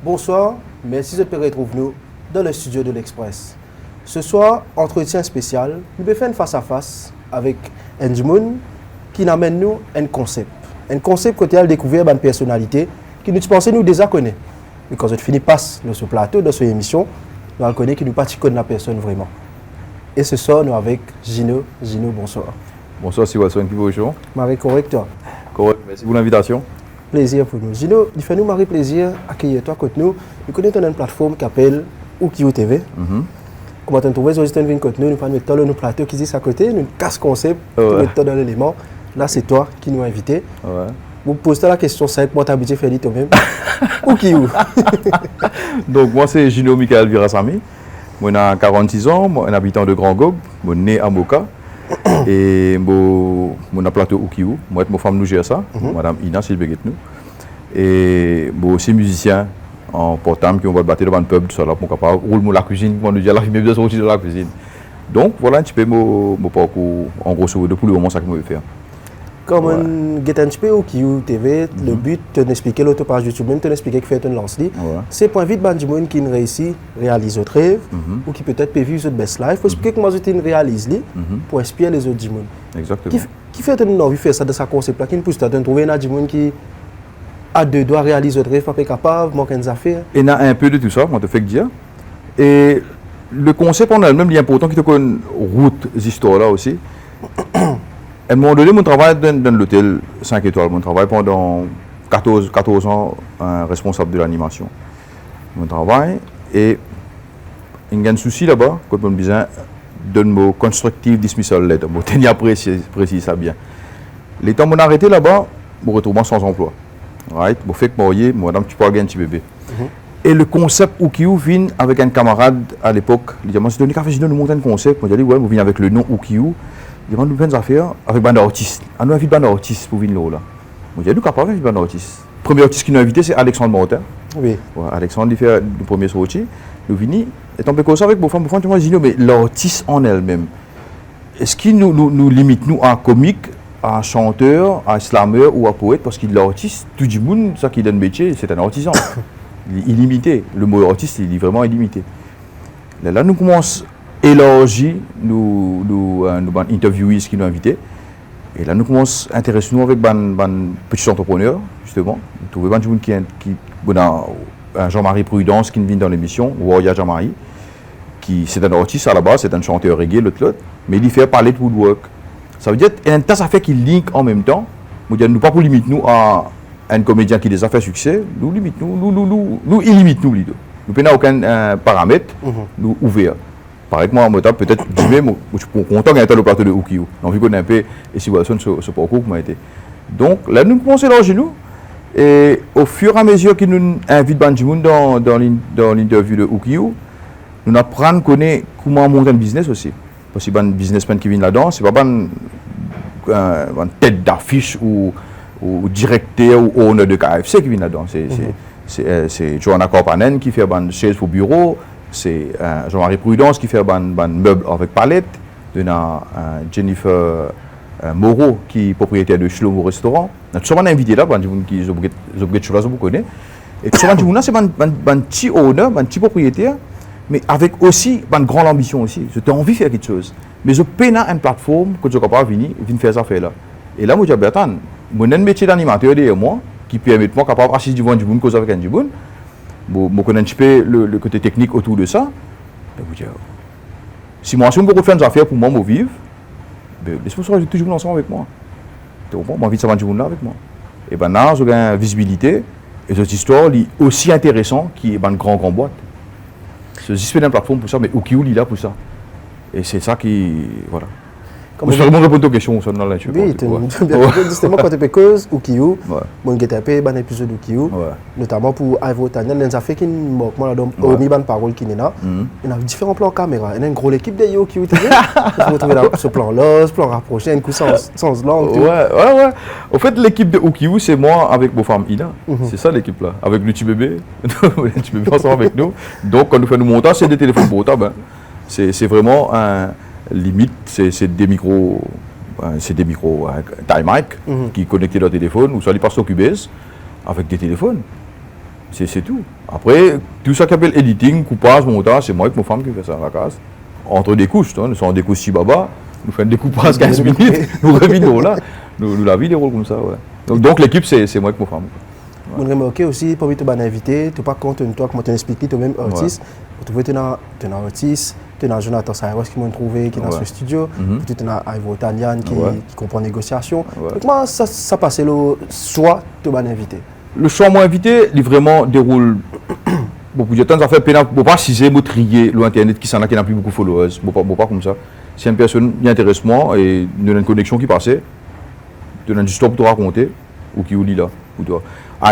Bonsoir, merci de nous retrouver nous dans le studio de l'Express. Ce soir, entretien spécial, nous allons faire une face à face avec Ndjimoun qui nous amène nous un concept. Un concept que tu as découvert une personnalité qui nous pensait nous déjà connaît. Mais quand je finis passe dans ce plateau, dans cette émission, nous allons connaître qui nous pas connaît la personne vraiment. Et ce soir, nous avec Gino. Gino, bonsoir. Bonsoir, c'est Watson qui bonjour. Marie, correct toi? Correct, merci pour l'invitation. Plaisir pour nous. Gino, il fait nous Marie plaisir accueillir toi côté nous. Nous connaissons une plateforme qui s'appelle Ukiu TV. Comment tu trouves les États-Unis côté nous, nous faisons mettre nos plateaux qui disent à côté, nous casse concept, nous mettons dans l'élément. Là, c'est toi qui nous as invités. Ouais. Vous posez la question simple, moi, tu as habitué à faire toi-même. Ukiu. Donc, moi, c'est Gino Michael Virasami. Moi, j'ai 46 ans, moi, un habitant de Grand Gobe, moi, né à Moka. Et moi, j'ai plateau Ukiu. Moi, ma femme nous gère ça, Madame Ina, c'est le béguet nous. Et moi aussi musicien en portable qui on va battre dans un pub, tout ça là, pour capable rouler la cuisine, moi nous dire la fumée bien sortir de la cuisine. Donc voilà un petit peu mon parcours en gros sur pour le moment ça que moi vais faire. Comme un get un petit peu Ukiu TV, le but de t'expliquer l'autre page YouTube, même de t'expliquer que fait un lance-li. C'est pour inviter Bandimoun qui réussit réalise autre rêve ou qui peut-être peut vivre votre best life, pour expliquer comment je réalise pour inspirer les autres Dimoun. Exactement. Qui fait une envie de faire ça de sa concept là, qui nous pousse à trouver un Dimoun qui à deux doigts réaliser votre rêve, pas capable, manque des affaires. Et il y a un peu de tout ça, moi te fais dire. Et le concept en elle-même, il est important qu'il te connaisse route, histoires là aussi. À un moment donné, mon travail dans l'hôtel 5 étoiles, mon travail pendant 14 ans, responsable de l'animation. Mon travail, et il y a un souci là-bas, quand on me disait, d'un mot constructive dismissal letter, je tenais à préciser ça bien. Les temps où on a arrêté là-bas, je me retrouve sans emploi. Right? Je fais que moi, madame, tu peux avoir un petit bébé. Et le concept Ukiu vient avec un camarade à l'époque. Il dit, moi, c'est Donika, nous monter un concept. Moi, je dis, ouais, vous venez avec le nom Ukiu. Il dit, nous faisons des affaires avec bande artiste. On a invité bande artiste pour venir là. Moi, je dis, nous capable d'inviter bande artiste. Le premier artiste qui nous a invité, c'est Alexandre Martin. Oui. Ouais, Alexandre, il fait le premier sorti. Nous venons. Et on peut causer avec vos femmes, tu vois, je dis, mais l'artiste en elle-même, est-ce qu'il nous limite, nous, à comique, à chanteur, à slammer ou à poète, parce qu'il est l'artiste, tout le monde, ça qui donne métier, c'est un artisan. Il est illimité. Le mot artiste, il est vraiment illimité. Là, nous commençons à élargir nous interviewees qui nous invités. Et là, nous commençons à intéresser nous avec des petits entrepreneurs, justement. Nous trouvons des gens qui Jean-Marie Prudence qui vient dans l'émission, Warrior Jean-Marie, qui c'est un artiste à la base, c'est un chanteur reggae, l'autre, mais il fait parler de woodwork. Ça veut dire que ça fait qu'il link en même temps. Nous ne pas pour limiter nous à un comédien qui a déjà fait succès, nous limite nous illimite nous les deux. Nous n'avons aucun paramètre, nous ouvert. Par exemple, moi, peut-être, je suis content d'être le plateau de Ukiu. On a vu qu'on a un peu situation ce parcours qui m'a été. Donc là, nous commençons à élargir nous. Et au fur et à mesure qu'il nous invite Bandimoun dans l'interview de Ukiu, nous apprenons à connaître comment monter un business aussi. Parce que les businessmen qui viennent là-dedans, ce n'est pas une tête d'affiche ou directeur ou owner de KFC qui vient là-dedans. C'est Johanna Korpanen qui fait une chaise pour bureau, c'est Jean-Marie Prudence qui fait un meuble avec palette, il y a Jennifer Moreau qui est propriétaire de Shlomo Restaurant. Nous sommes invités là, qui ont des choses que vous connaissez. Et c'est un petit owner, un petit propriétaire, mais avec aussi une grande ambition aussi. J'ai envie de faire quelque chose. Mais je peine une plateforme que je ne peux pas venir faire ça faire là. Et là, moi, je dis, attends, j'ai un métier d'animateur derrière moi qui permet de moi capable d'assister devant du monde, cause avec un du monde. Je connais un petit peu le côté technique autour de ça. Je dis, si moi, je peux faire des affaires pour moi, moi vivre, les sponsors sont toujours ensemble avec moi. Tu comprends? J'ai envie de savoir du monde là avec moi. Et bien là, j'ai une visibilité. Et cette histoire est aussi intéressante qu'il y a une grande boîte. Je suis une plateforme pour ça, mais Ukiu est là pour ça. Et c'est ça qui. Voilà. Je vais vraiment répondre aux questions dans l'interview. Oui, justement, quand tu fais cause, Ukiu, mon guet-apé, un épisode d'Ukiu, notamment pour Ivo Tanya, il y a des affaires qui me manquent, il y a des paroles qui sont là. Il y a différents plans caméra. Il y a une grosse équipe de Ukiu, tu vois. Il faut trouver ce plan là, ce plan rapproché, un coup sans langue. Ouais. En fait, l'équipe de Ukiu, c'est moi avec mon femme Ina. C'est ça l'équipe là. Avec le petit bébé. Le petit bébé ensemble avec nous. Donc, quand nous faisons nos montages, c'est des téléphones portables. C'est vraiment un. Limite, c'est des micros time mic qui connectent leur téléphone, ou soit ils passent au Cubase avec des téléphones. C'est tout. Après, tout ça qui appelle editing, coupage, montage, c'est moi avec ma femme qui fait ça à la case. Entre des couches, nous sommes des couches si baba, nous faisons des coupages 15 minutes, nous revenons là, nous la vie des rôles comme ça. Ouais. Donc l'équipe, c'est moi avec ma femme. On remarque aussi, parmi les invités, tu n'es pas content de toi, comment tu expliques, tu es même artiste. Tu es un artiste, tu es un Jonathan Sayros qui m'a trouvé, qui est dans ce studio, tu es un Ivo Tanyan qui comprend la négociation. Comment ça passe le choix de ton invité? Le choix de mon invité, il vraiment déroule. Bon, pour dire temps, ça fait peine pour pas ciser, pour trier l'internet qui s'en a, qui n'a plus beaucoup de followers. Pas comme ça. Si une personne qui intéresse moi et nous a une connexion qui passait, tu as une histoire pour te raconter, ou qui lit là, pour toi.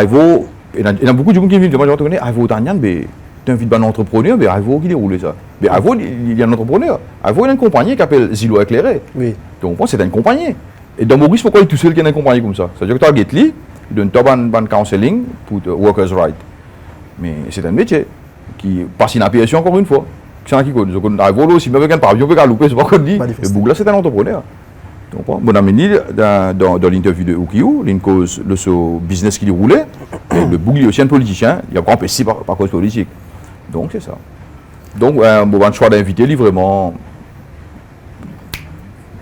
Ivo, il y a beaucoup de gens qui viennent, moi je te connais, Ivo Tanyan, mais tu invites un entrepreneur, mais Ivo qui déroule ça. Mais Ivo, il y a un entrepreneur. Ivo, il a une compagnie qui s'appelle Zilo Éclairé. Oui. Donc, c'est une compagnie. Et dans Maurice, pourquoi il est tout seul qui a une compagnie comme ça? C'est-à-dire que tu as Getly, il donne un counseling pour workers' rights. Mais c'est un métier qui passe inaperçu encore une fois. C'est un qui connaît. Donc, Ivo, si même avec un pavillon, on peut louper, c'est pas qu'on dit. Et Bougla, c'est un entrepreneur. Donc, mon ami, dans l'interview de Ukiu, il cause le business qui déroulait. Et le Bougli aussi un politicien, il y a grand PC par cause politique. Donc, c'est ça. Donc, mon choix d'inviter, il est vraiment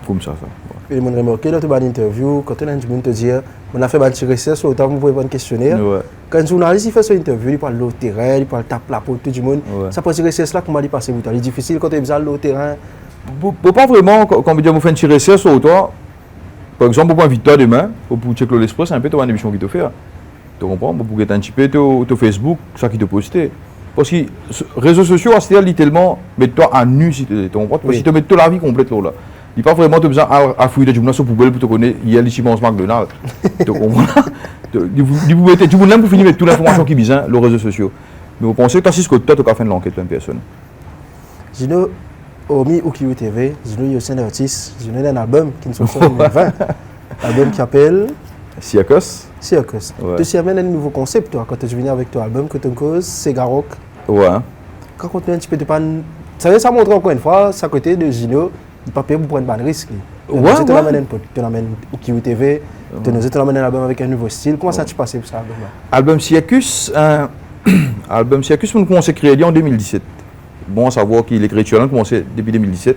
comme ça. Et je me remarqué dans ton interview, quand on a te dit, on a fait un petit recherche, autant vous pouvez prendre un questionnaire. Ouais. Quand un journaliste il fait son interview, il parle de l'eau terrain, il parle de tape la peau, tout le monde. Ouais. Ça passe recherche là, comment il passe vous? C'est difficile quand tu besoin de l'eau terrain. Pas vraiment, quand on dit faire un petit recherche sur toi, par exemple, pour inviter toi demain, pour checker l'Express, c'est un peu ton émission qui te fait. Tu comprends? Pour être un petit peu ton Facebook, ça qui te poste. Parce que les réseaux sociaux, c'est tellement mettre-toi à nu si tu comprends. Parce que si tu mets toute la vie complète là. Il n'y a pas vraiment besoin à fouiller des journaux sur poubelle pour te connaître. Il y a les immenses McDonald's. Tu comprends? Vous mettez du monde là pour finir avec toute l'information qui est besoin les réseaux sociaux. Mais vous pensez que tu as tu as fait l'enquête d'une personne. Gino, hormis Ukiu TV, Gino il y a aussi un artiste, Gino il a un album qui nous sort en 2020. Un album qui s'appelle Circus. Circus. Ouais. Tu amènes un nouveau concept toi, quand tu viens avec ton album, que tu causes, c'est Garok. Ouais. Raconte-nous un petit peu de pan. Ça montre encore une fois, ça côté de Gino. Il pas payé pour prendre un risque. Ouais, tu l'amènes Ukiu TV, tu l'amènes un album avec un nouveau style. Comment ça t'est passé pour ça album-là? Album Circus, album Circus, on a commencé à créer en 2017. Bon à savoir que l'écriture a commencé depuis 2017.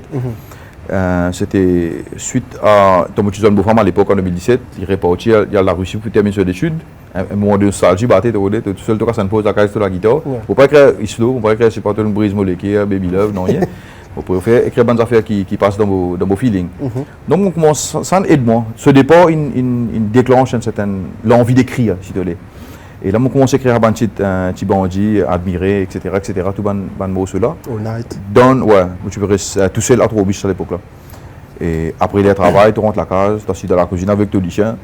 C'était suite à Thomas Tuzon Bofam à l'époque en 2017. Il est reparti, il y a la Russie pour terminer ses études. Un moment de nostalgie, tout seul, tu as pose la case de la guitare. Il ne faut pas écrire Islo, il ne faut pas écrire C'est pas une brise molécule, Baby Love, non rien. Vous pouvez écrire des affaires qui passent dans vos feelings. Donc, on commence, ça aide moi. Ce départ, il déclenche l'envie d'écrire, si tu veux. Et là, on commence à écrire un petit bandit, admirer, etc. Tout ban mots cela. All Night. Ouais, tu peux rester tout seul à trop biche à l'époque là. Et après le travail, tu rentres à la case, tu assis dans la cuisine avec ton chien,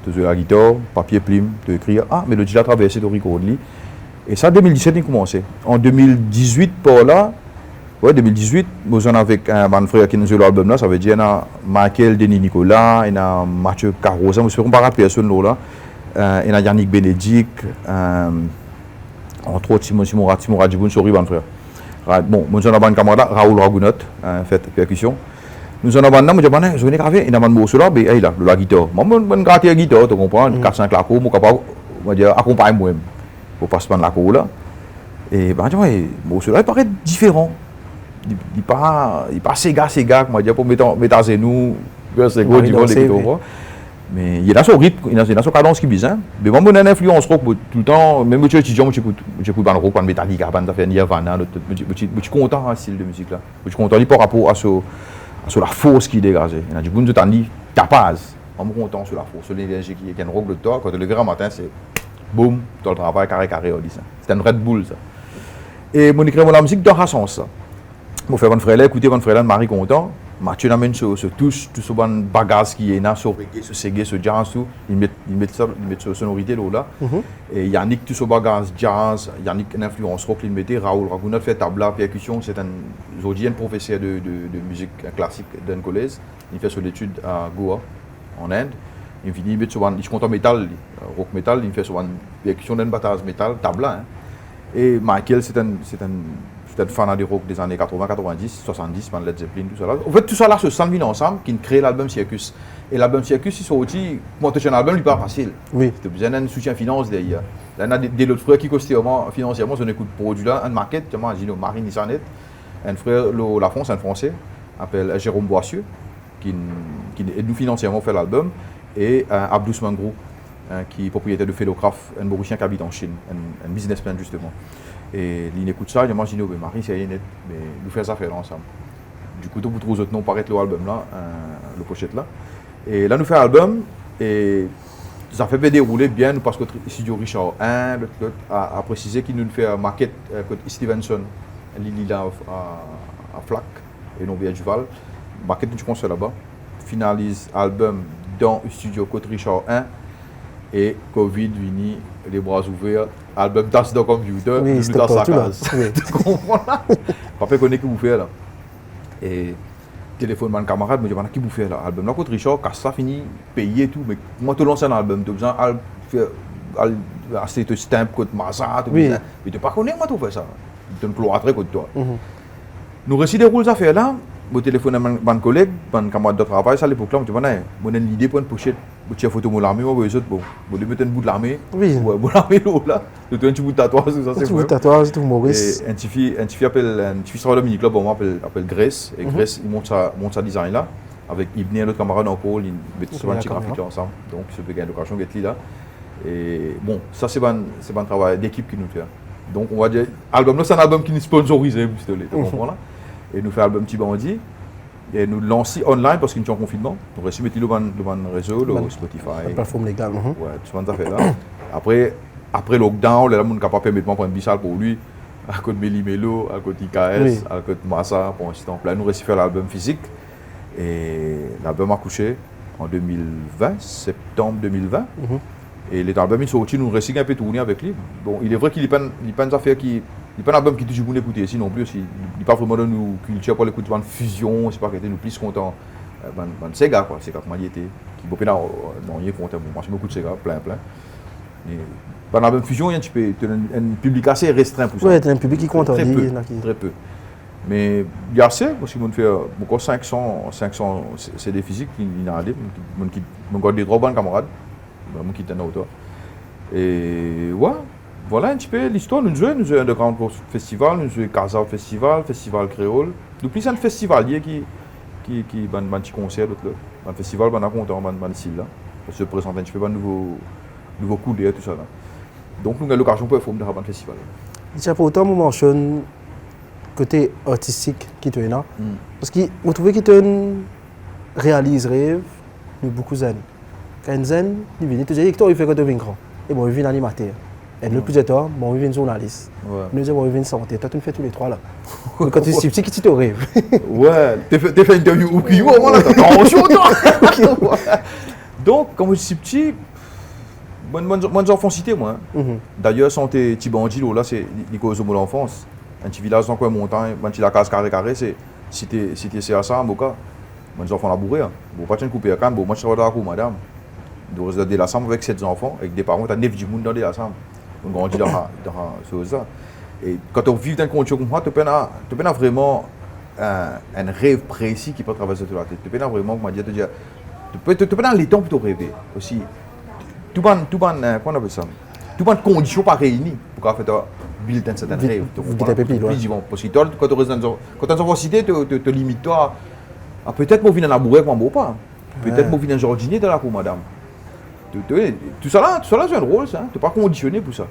tu joues la guitare, papier, plume, tu écris, mélodie la traversée, tu recordes. Et ça, en 2017, il a commencé. En 2018, par là, ouais, 2018, nous avons avec un frère qui nous a joué l'album là, ça veut dire il y a Michael Denis Nicolas, il y a Mathieu Carroza, je ne sais pas par personne là. Il y a Yannick Bénédicte, entre autres Simon Radjiboun, sorry, mon frère. Bon, nous avons un camarade, Raoul Ragounot, fait percussion. Nous avons un homme, je vais graver, il y a un morceau là, il a la guitare. Moi, je vais gratter la guitare, tu comprends, 4-5 lacos, je suis capable d'accompagner moi-même pour passer par la cour là. Et le morceau là, il paraît différent. Il n'est pas Sega, moi, pour mettre à genoux, c'est gros, du monde, mais il y a son rythme, il y a son cadence qui est bizarre. Mais moi, j'ai une influence rock tout le temps, même si je suis étudiant, j'écoute un rock, un Metallica, un affaire Nirvana, je suis content de ce style de musique là. Je suis content par rapport à la force qui est dégagée. Il y a du bon de temps capable. Je suis content sur la force, sur l'énergie qui est un rock de toi. Quand tu le grand matin, c'est boum, dans le travail, carré, on dit ça. C'est un Red Bull ça. Et mon écrit la musique dans ce sens. Mon frère, mon frère, écoutez, mon frère, Marie content. Mathieu amène ce touche, tout ce bagage qui est là, ce reggae, ce segé, ce jazz, tout. Ils mettent ce sonorité là. Et Yannick, tout ce bagage jazz, Yannick, une influence rock, il mettait. Raoul Ragounot fait tabla, percussion. C'est un professeur de musique classique d'un collège. Il fait son étude à Goa, en Inde. Il finit, il met il compte en métal, rock métal, il fait son percussion d'un battage métal, tabla. Et Michael, c'est un fan de rock des années 80, 90, 70, Led Zeppelin, tout ça là. En fait, tout ça là se s'envient ensemble qui crée l'album Circus. Et l'album Circus, il sorti, monter un album, il n'est pas facile. Oui. Tu as besoin d'un soutien financier derrière. Là, on a des autres frères qui costent financièrement, on écoute produit là, un maquette, Gino Marine Nissanet, un frère, la France, un Français, appelle Jérôme Boissieu, qui aide nous financièrement faire l'album, et Abdous Mangrou, qui est propriétaire de Félocraft, un Mauricien qui habite en Chine, un businessman justement. Et il écoute ça, il m'a dit, Marie, c'est net, mais nous faisons ça faire ensemble. Du coup, vous trouvez autres noms, paraître l'album là, le pochette là. Et là, nous faisons l'album, et ça fait bien dérouler bien, parce que le studio Richard 1, l'autre a précisé qu'il nous fait une maquette côté Stevenson, Lily là à Flac, et non bien Duval. Maquette du concert là-bas. Finalise album dans le studio côté Richard 1. Et Covid vini, les bras ouverts, album dans le computer, oui, nous dans sa case. Oui. Tu comprends là? Papa connaît qui vous fait là. Et téléphone mon camarade me dit qui vous fait là, album là contre Richard, quand ça fini, payé tout, mais moi te lance un album, tu as besoin de acheter te stamp contre Massa, mais tu pas connais moi tout fait ça. Tu te cloîtré contre toi. Nous réussi des rôles à faire là. Mon téléphone à mon collègue, mon camarade de travail, ça à l'époque là, je me dis, l'idée pour une pochette, une photo de l'armée, moi, je vais mettre un bout de l'armée, bon l'armée là, je te un petit bout de tatouage, ça c'est vrai. Un bout de tatouage, tout Maurice. Et un petit fils de Dominique là, bon, appelle Grace, et Grace, il monte sa design là, avec Ibn et l'autre camarade en pôle, ils mettent sur un petit graphique ensemble, donc je peux gagner l'occasion d'être là. Et bon, ça c'est un travail d'équipe qui nous fait. Donc on va dire, album là, c'est un album qui nous sponsorisé, tu comprends là? Et nous fait l'album Petit Bandit et nous lancer online parce qu'il y a un confinement. Nous réussi mettre le réseau, le Spotify. La plateforme légale. Ouais, tout ça fait là. Après lockdown, là, on n'a pas permis de prendre une bissale pour lui. À côté de Méli Mélo, à côté de IKS, à côté de Massa, pour l'instant. Là, nous réussi faire l'album physique. Et l'album a couché en 2020, septembre 2020. Et l'album est sorti, nous réussi un peu tourner avec lui. Bon, il est vrai qu'il n'est pas une affaire qui. Il n'y a pas un album qui est toujours bon d'écouter ici non plus. Il n'est pas vraiment de nous culture pour l'écouter de fusion, c'est pas qu'il était nous plus contents. Sega, quoi, c'est comme il était. Qui peut pas non, il est content. Moi, j'ai beaucoup de Sega, plein. Et par l'album fusion, il y a un public assez restreint pour ça. Oui, il y a un public qui compte très peu. Mais il y a assez, parce qu'il m'a fait encore 500 CD physiques, il y en a des, qui ont des trop bons camarades, qui étaient en auto. Et ouais. Voilà un petit peu l'histoire. Nous jouons de grands festivals, nous jouons Casa Festival, Festival Créole. Nous plus un festivalier qui un petit concert l'autre là. Un festival, on a content, un style là. On se présente un petit peu un nouveau coup d'œil tout ça là. Donc nous avons l'occasion pour faire un festival. Et pour autant, on mentionne côté artistique qui te là. Parce que vous trouvez qu'il te réalise rêve de beaucoup d'années. Quand zen, il vient, il fait que tu es grand. Et bon, il vient animateur. Et le plus de temps, bon, il vient journaliste. Nous disons, il vient santé. Toi, tu le fais tous les trois là. Quand tu es petit, qui te rêve. Ouais, tu fait une interview ou qui moi là, toi. Donc, quand je suis petit, moi enfants cité moi. D'ailleurs, sont tes petits bandits là, c'est les causes de mon enfance. Un petit village dans coin montagne, un petit la case carré, c'est cité CSA, Moka. Moi enfants labourés. Bon, pas de couper à canne, bon, moi je travaille dans la cour, madame. De résider de la chambre avec 7 enfants, avec des parents, tu as 9 du monde dans la chambre. On grandit dans ça. Et quand on vit dans une condition comme ça, tu peux vraiment un rêve précis qui peut traverser toute la tête. Tu peux vraiment, comment dire, tu peux dans les temps pour te rêver. Aussi, tout bon, comment on appelle ça? Tout bonne condition pas réunies pour faire build un certain rêve. Parce que toi, quand tu restes dans une université, tu te limites toi à peut-être mon vivre dans la bourrée comme mon pas. Peut-être mon vivre dans un jardinier dans la cour, madame. Tout ça là, c'est un rôle, ça. Tu n'es pas conditionné pour ça.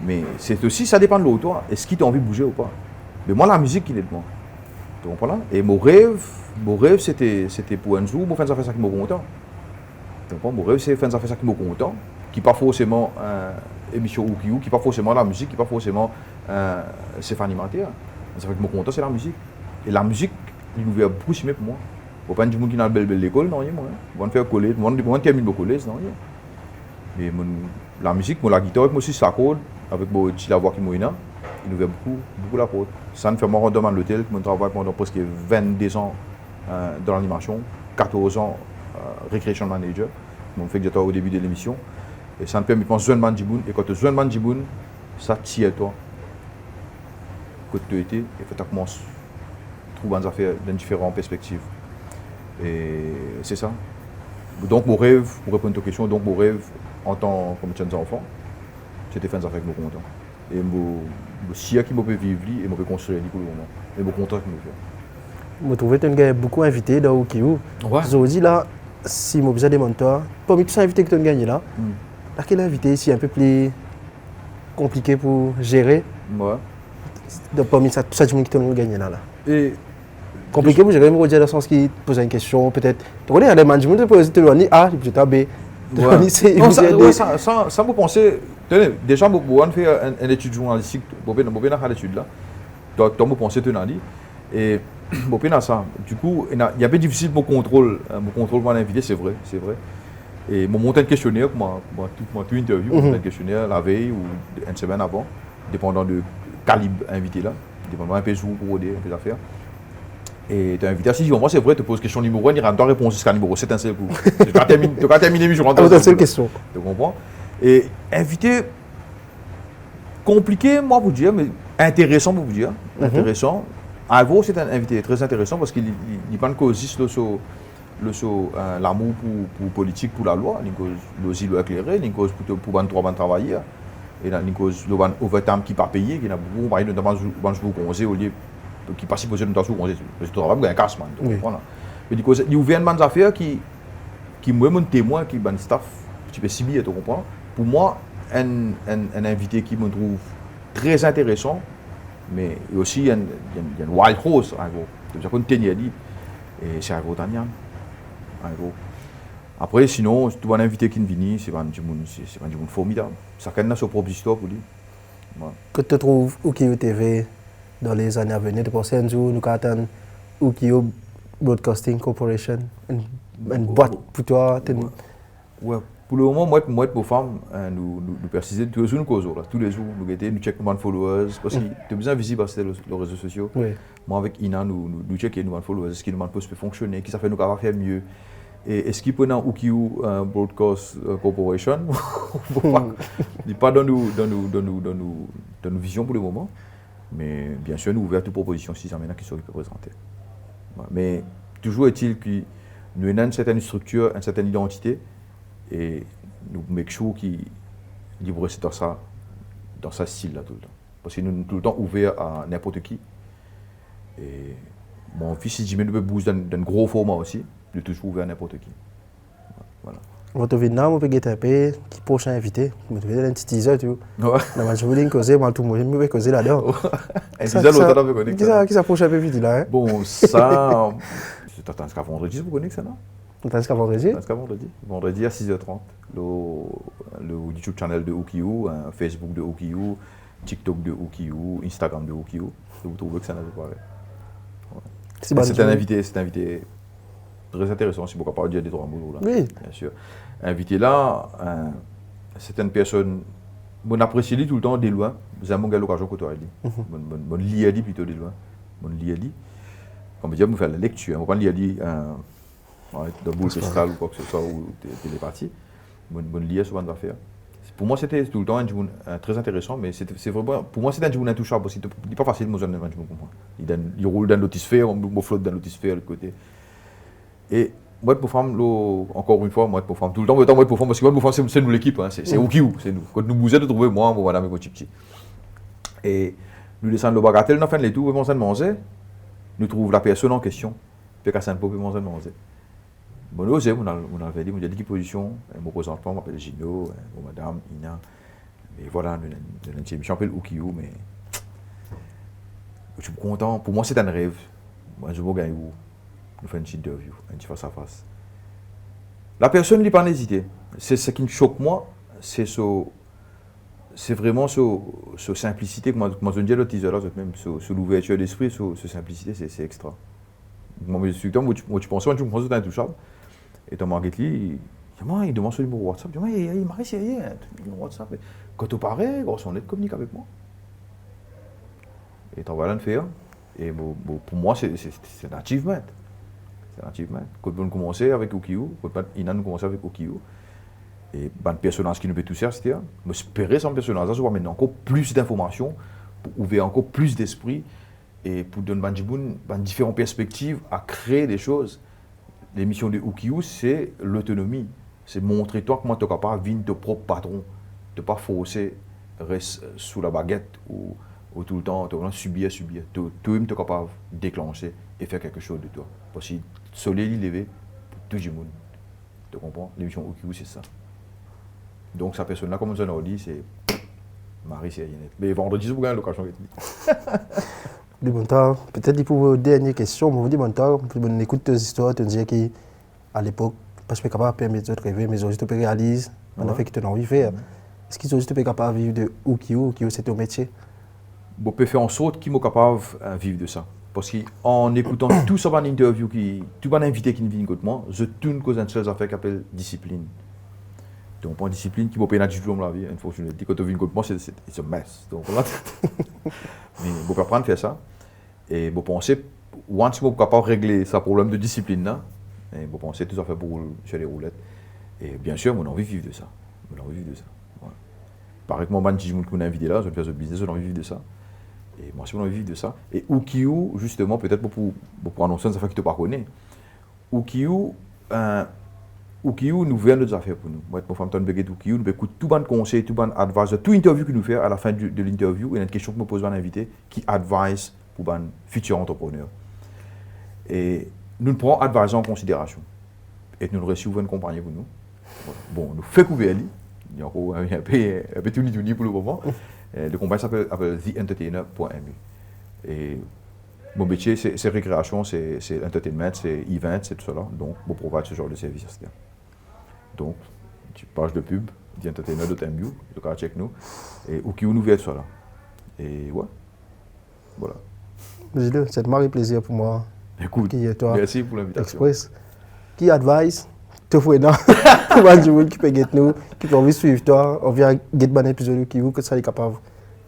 Mais c'est aussi, ça dépend de l'autre. Est-ce qu'il t'a envie de bouger ou pas? Mais moi, la musique, il est de moi. Tu comprends là? Et mon rêve c'était pour un jour, faire ça qui me content. Tu comprends? Mon rêve, c'est faire ça qui me content. Qui n'est pas forcément émission ou qui n'est pas forcément la musique, qui n'est pas forcément c'est alimentaire. Ça fait que me content, c'est la musique. Et la musique, il nous fait beaucoup pour moi. Il n'y a pas de monde qui a une belle école, non, moi. On va faire collège, on termine le collège, non. Mais la musique, la guitare, moi aussi, ça code, avec la voix qui m'a il nous fait beaucoup la porte. Ça me fait moi rendre à l'hôtel, je travaille pendant presque 22 ans dans l'animation, 14 ans recreation manager. Je fais que j'étais au début de l'émission. Et ça me permet de jouer un manjiboun. Et quand tu joues un manjiboun, ça tire toi. Quand tu étais, et tu commences à trouver des affaires dans différentes perspectives. Et c'est ça. Donc mon rêve, pour répondre à ta question, donc mon rêve en tant que jeune enfant, c'était fait avec nos contents. Et si qui m'a pu vivre et m'a pu construire pour le moment. Et mon content que nous fait. Je trouvais que tu as beaucoup invité dans Ukiu. Ouais. Aujourd'hui, là, si je besoin de mentors, parmi tous les invités que tu as gagné là, quel invité ici un peu plus compliqué pour gérer? Ouais. Donc, parmi ça, tout ça, tu as gagné là. Et compliqué pour gérer, mais dans le sens qu'il pose une question, peut-être. Tu connais, il y a des management qui posent A, puis tu as B. Ça vous pensez, tenez, déjà, vous faire une étude journalistique, vous avez une étude là, donc vous pensez tenir et vous avez ça. Du coup, il y a un peu difficile pour contrôle mon invité, c'est vrai. Et mon monté un questionnaire, moi tout interview, un questionnaire la veille ou une semaine avant, dépendant de calibre invité là, dépendant un peu jour pour aider, un peu d'affaires. Et tu as invité, si moi c'est vrai, tu poses question numéro 1, il y a une réponse jusqu'à numéro 7 un seul coup. Tu as terminé l'émission. Une seule question. Tu comprends? Et invité, compliqué, moi pour dire, mais intéressant pour vous dire. Intéressant. Avo, c'est un invité très intéressant parce qu'il n'y a pas de cause sur l'amour pour politique, pour la loi, il y a cause de éclairé, il y a cause pour les trois travailleurs, et il y a cause de l'overtime qui n'est pas payé, qui n'a beaucoup, par exemple, notamment je vous conseille au lieu qui participe aux états sous je travaille avec un casse man voilà mais du coup il y a ouvert une affaire qui moi mon témoin qui ban staff tu peux subir tu comprends pour moi un invité qui me trouve très intéressant mais aussi il y a une wild horse en gros c'est comme tenir dit et c'est un gros Daniel en gros après sinon tout un invité qui vient c'est pas du monde formidable chacun a sa propre histoire pour lui que tu trouves Ukiu TV dans les années à venir, tu penses un jour, nous attendons Ukiu Broadcasting Corporation, une boîte pour toi? Ouais, pour le moment, moi pour femme, nous persistons tous les jours, tous les jours, nous checkons nos followers, parce que tu es besoin visible sur les réseaux sociaux. Oui. Moi avec Ina, nous checkons nos followers, est-ce que nos posts peuvent fonctionner, qui ça fait nous capables faire mieux. Et est-ce qu'il peut dans Ukiu Broadcast Corporation, il n'est pas dans nos visions pour le moment. Mais bien sûr, nous ouvrons toute proposition si ça qui sont représentées. Mais toujours est-il que nous avons une certaine structure, une certaine identité, et nous make sure qu'il reste dans ce style-là tout le temps. Parce que nous sommes tout le temps ouverts à n'importe qui. Et mon fils, si je me bouge d'un gros format aussi, nous sommes toujours ouverts à n'importe qui. Voilà. Votre Vietnam, on peut guetter un peu qui prochain invité. Vous devez un petit teaser, tu vois. Je voulais causer, moi tout le monde, je vais causer là-dedans. Un teaser, l'autre, on peut connaître. Qui s'approche un peu vite là? Bon, ça. Tu attends jusqu'à vendredi, vous connaissez ça, non? Tu attends jusqu'à vendredi? Jusqu'à vendredi. Vendredi à 6h30. Le YouTube channel de Ukiu, Facebook de Ukiu, TikTok de Ukiu, Instagram de Ukiu. Vous trouvez que ça n'a pas pareil. C'est un invité très intéressant, si vous pouvez pas dire des trois mots là. Oui. Bien sûr. Invité là, c'est une personne, on apprécie tout le temps de loin. J'ai mon gars l'occasion côté lui. Mon lit lui plutôt de loin. Mon lit lui. On me dit on faire la lecture, on va pas lire lui dans boule cristal ou quoi que ce soit ou télépathie. Mon lit souvent va faire. Pour moi c'était tout le temps un jour très intéressant, mais c'est vraiment pour moi c'est un jour intouchable parce qu'il n'est pas facile de me comprendre. Il roule dans l'autisphère, on flotte dans l'autisphère de l'autre côté. Et moi pour femme encore une fois moi pour femme tout le temps moi pour femme parce que moi pour femme c'est nous l'équipe hein, c'est Ukiu, c'est nous quand nous bousez de trouver moi madame et mon petit et nous descendons le bagatelle nous fait les tours on manger nous trouve la personne en question puis qu'à ça ne peut pas manger bon osé on avait dit l'équipe position mon représentant m'appelle Gino madame Ina et voilà nous une champion Ukiu mais je suis content pour moi c'est un rêve moi je veux gagner nous faisons une interview, un petit face à face. La personne n'est pas hésité. C'est ce qui me choque moi, c'est vraiment cette simplicité que moi je dis à l'autre teaser là, même sur l'ouverture d'esprit, cette simplicité, c'est extra. Moi tu penses que tu me penses intouchable. Et ton market il demande sur le numéro WhatsApp, il dit il m'a essayé un numéro WhatsApp. Quand tu parais, on est communique avec moi. Et tu vas le faire. Et pour moi c'est un achievement. Quand on commence avec Ukiu, quand Ina nous commence avec Ukiu, et un personnage qui nous fait tout ça, c'était, mais espérer son personnage, ça va maintenant encore plus d'informations, pour ouvrir encore plus d'esprit et pour donner différentes perspectives à créer des choses. L'émission de Ukiu, c'est l'autonomie, c'est montrer toi comment tu es capable de vivre ton propre patron, de ne pas forcer reste sous la baguette ou tout le temps, subir. Toi-même, tu es capable de déclencher et faire quelque chose de toi. Parce que le soleil est levé pour tout le monde. Tu comprends? L'émission OKU, c'est ça. Donc, sa personne-là, comme on dit, c'est Marie, c'est rien. Mais vendredi, vous gagnez l'occasion. Du bon temps, peut-être pour une dernière question, vous dites bon temps, on écoute tes histoires, tu dis qu'à l'époque, parce que je suis capable de permettre de rêver, mais aujourd'hui, tu peux réaliser, on a fait que tu as envie de faire. Est-ce qu'ils sont juste capable de vivre de OKU, c'est ton métier? Je peux faire en sorte qu'ils soient capables de vivre de ça. Parce qu'en écoutant tout ça, une interview, tout le invité qui vient avec moi, je tourne cause d'une seule affaire qui s'appelle discipline. Donc, pour une discipline qui m'a payé du dans la vie, unfortunately. Quand tu viens avec moi, c'est un mess. Donc, voilà. Mais je peux apprendre à faire ça. Et je pense que, once je suis capable de régler ce problème de discipline, je pense que tout ça fait pour sur les roulettes. Et bien sûr, j'ai envie de vivre de ça. J'ai envie de vivre de ça. Voilà. Pareil que moi, je suis invité là, je vais faire ce business, j'ai envie de vivre de ça. Et moi, j'ai envie de vivre de ça. Et OKU, justement, peut-être pour annoncer une affaire qui ne te pas connaît. OKU nous vient d'autres affaires pour nous. Moi, pour faire un peu de OKU, nous écoutons tout bon conseil, tout bon advice, tout interview que nous fait à la fin de l'interview. Il y a une question que me pose un invité qui advise pour un futur entrepreneur. Et nous prenons advice en considération. Et nous recevons une compagnie pour nous. Bon, nous faisons couvrir. Il y a un peu tout dit pour le moment. Le compagnie s'appelle theentertainer.mu. Et mon métier, c'est récréation, c'est entertainment, c'est event, c'est tout cela. Donc, je provide ce genre de services. Donc, page de pub, theentertainer.mu, le cas check nous. Et où qui nous vient de cela. Et ouais, voilà. C'est un marre plaisir pour moi. Écoute, merci pour l'invitation. Express. Qui advise? Te fouet dans pour un jour qui peut get nous, qui peut envie de suivre toi, on vient get ban épisode qui vous que ça est capable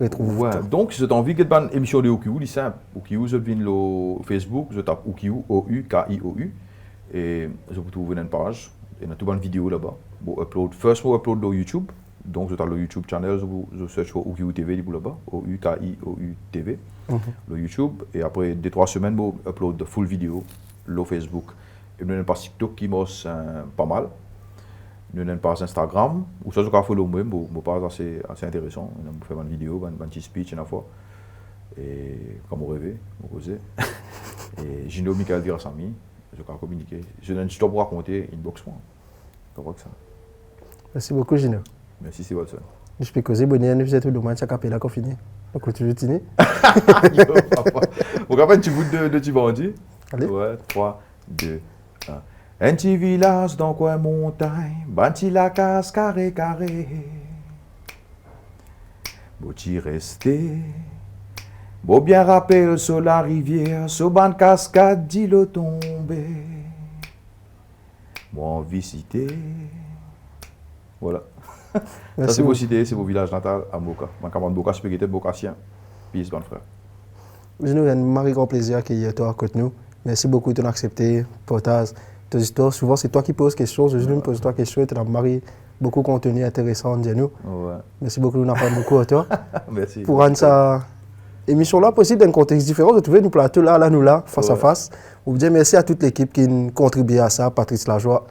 de retrouver. Ouais. Donc si tu as envie de get ban émission de OKU, c'est simple. OKU, je viens le Facebook, je tape OKU, OUKIOU et je peux trouver une page. Il y a toute une vidéo là-bas. Bon, upload first moi upload dans YouTube. Donc je tape le YouTube channel, je search pour OKU TV là-bas, OUKIOU TV, le YouTube et après 2-3 semaines, je upload de full vidéo le Facebook. Il y a une page TikTok qui marche pas mal. Il y a une page Instagram, où ça je peux follow moi, une page assez intéressant. On fait une vidéo, un petit speech une fois. Et comme on rêvait, on causait. Et Gino Michael Virasami, je peux communiquer. Je donne une histoire pour raconter, inbox moi. Tu vois que ça. Merci beaucoup Gino. Merci Sébastien. Je peux causer bonne année, vous êtes au domaine, ça capé là qu'on finit. On continue de finir. Vous avez un petit bout de Tibandi? Allez. Ouais, 3, 2, 1. Un petit village dans coin montagne, bâti la case carré. Beau t'y resté, beau bien rappel sur la rivière, sur ban cascade d'île tombé. Moi visiter. Voilà. Ça c'est vos cités, c'est vos villages natal à Boca. Ma camarade Boca, je peux guetter Bocassien. Peace, bon frère. Je nous un grand plaisir qu'il y ait toi à côté de nous. Merci beaucoup de accepter, partage tes histoires. Souvent, c'est toi qui poses questions. Je me pose toi questions et tu as marié beaucoup de contenu intéressant de nous. Ouais. Merci beaucoup, nous avons beaucoup à toi. Merci. Pour rendre cette émission-là possible dans un contexte différent, de trouver nos plateaux là, nous là, face à face. On vous dit merci à toute l'équipe qui contribue à ça, Patrice Lajoie,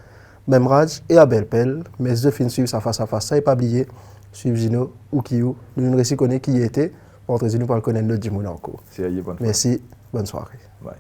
Memraj et Abel Pell. Merci de finir suivre ça face à face. Ça n'est pas oublié. Suivre Gino ou Kiou. Nous nous connaissons qui y était. Entre nous, pour le connaître le Dimoun encore. Merci, bonne Merci, bonne soirée. Bye.